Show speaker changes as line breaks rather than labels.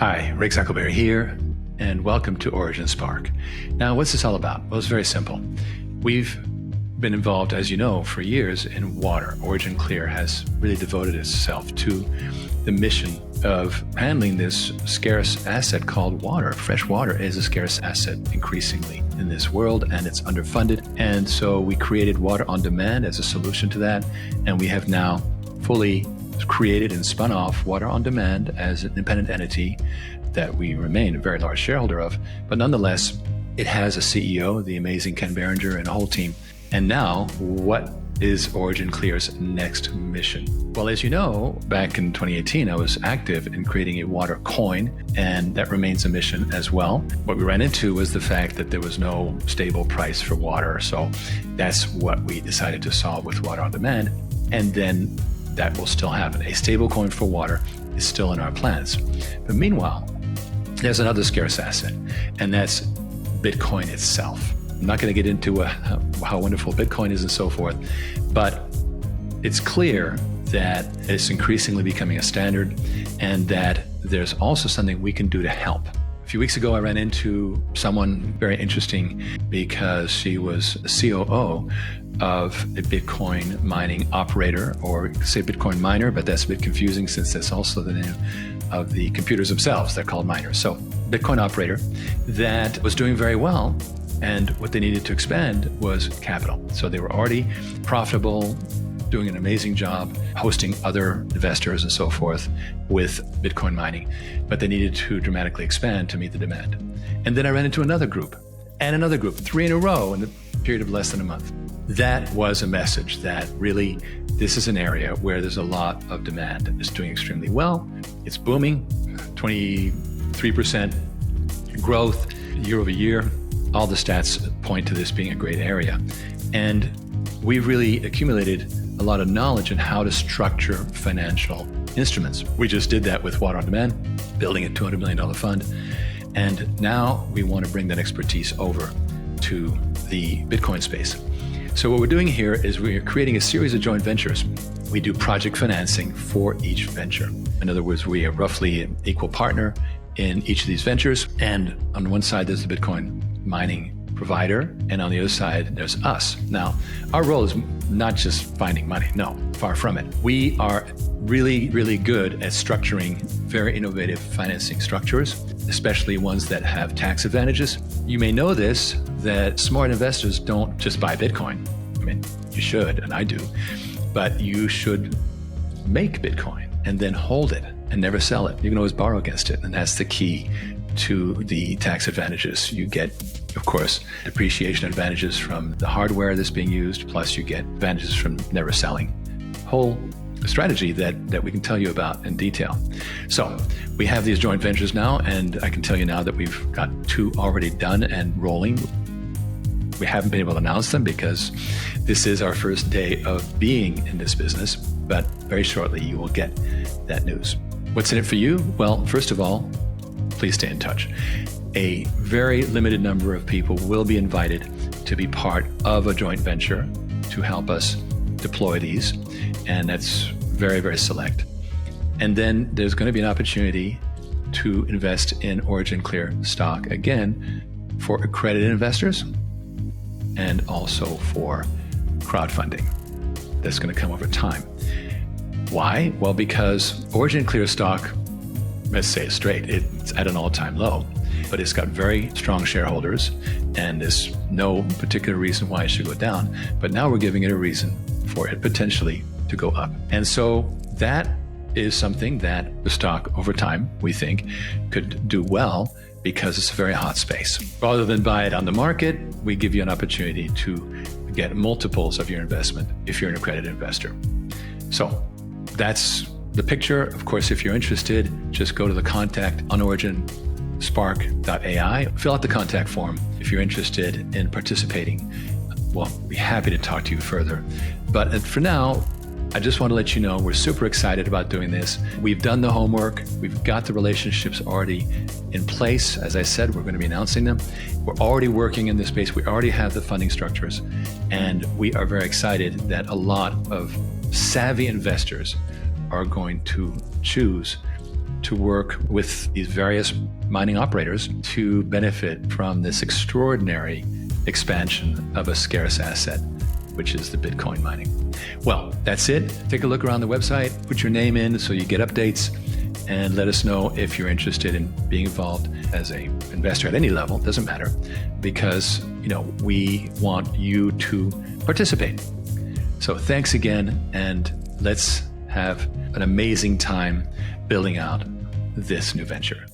Hi, Rick Eckelberry here, and welcome to OriginSpark. Now, what's this all about? Well, it's very simple. We've been involved, as you know, for years in water. OriginClear has really devoted itself to the mission of handling this scarce asset called water. Fresh water is a scarce asset increasingly in this world, and it's underfunded. And so we created Water on Demand as a solution to that, and we have now fully created and spun off Water on Demand as an independent entity that we remain a very large shareholder of. But nonetheless, it has a CEO, the amazing Ken Berenger, and a whole team. And now, what is OriginClear's next mission? Well, as you know, back in 2018, I was active in creating a water coin, and that remains a mission as well. What we ran into was the fact that there was no stable price for water. So that's what we decided to solve with Water on Demand. And then that will still happen. A stable coin for water is still in our plans. But meanwhile, there's another scarce asset, and that's Bitcoin itself. I'm not going to get into how wonderful Bitcoin is and so forth, but it's clear that it's increasingly becoming a standard and that there's also something we can do to help. A few weeks ago, I ran into someone very interesting because she was a COO of a Bitcoin mining operator, or say Bitcoin miner, but that's a bit confusing since that's also the name of the computers themselves. They're called miners. So Bitcoin operator that was doing very well. And what they needed to expand was capital. So they were already profitable, doing an amazing job, hosting other investors and so forth with Bitcoin mining. But they needed to dramatically expand to meet the demand. And then I ran into another group and another group, 3 in a row in the period of less than a month. That was a message that really, this is an area where there's a lot of demand. It's doing extremely well. It's booming, 23% growth year over year. All the stats point to this being a great area. And we've really accumulated a lot of knowledge in how to structure financial instruments. We just did that with Water on Demand, building a $200 million fund. And now we want to bring that expertise over to the Bitcoin space. So what we're doing here is we're creating a series of joint ventures. We do project financing for each venture. In other words, we are roughly an equal partner in each of these ventures. And on one side, there's the Bitcoin mining provider, and on the other side, there's us. Now, our role is not just finding money. No, far from it. We are really, really good at structuring very innovative financing structures, especially ones that have tax advantages. You may know this, that smart investors don't just buy Bitcoin. I mean, you should, and I do, but you should make Bitcoin and then hold it and never sell it. You can always borrow against it, and that's the key to the tax advantages. You get, of course, depreciation advantages from the hardware that's being used, plus you get advantages from never selling. Whole strategy that we can tell you about in detail. So we have these joint ventures now, and I can tell you now that we've got 2 already done and rolling. We haven't been able to announce them because this is our first day of being in this business, but very shortly you will get that news. What's in it for you? Well, first of all, please stay in touch. A very limited number of people will be invited to be part of a joint venture to help us deploy these, and that's very, very select. And then there's going to be an opportunity to invest in OriginClear stock, again, for accredited investors and also for crowdfunding. That's going to come over time. Why? Well, because OriginClear stock, let's say it straight, it's at an all-time low, but it's got very strong shareholders, and there's no particular reason why it should go down. But now we're giving it a reason for it potentially to go up. And so that is something that the stock over time, we think, could do well because it's a very hot space. Rather than buy it on the market, we give you an opportunity to get multiples of your investment if you're an accredited investor. So that's the picture. Of course, if you're interested, just go to the contact on OriginSpark.ai, fill out the contact form if you're interested in participating. We'll be happy to talk to you further. But for now, I just want to let you know we're super excited about doing this. We've done the homework. We've got the relationships already in place. As I said, we're going to be announcing them. We're already working in this space. We already have the funding structures. And we are very excited that a lot of savvy investors are going to choose to work with these various mining operators to benefit from this extraordinary expansion of a scarce asset, which is the Bitcoin mining. Well, that's it. Take a look around the website, put your name in so you get updates, and let us know if you're interested in being involved as an investor at any level. Doesn't matter, because we want you to participate. So thanks again, and let's have an amazing time building out this new venture.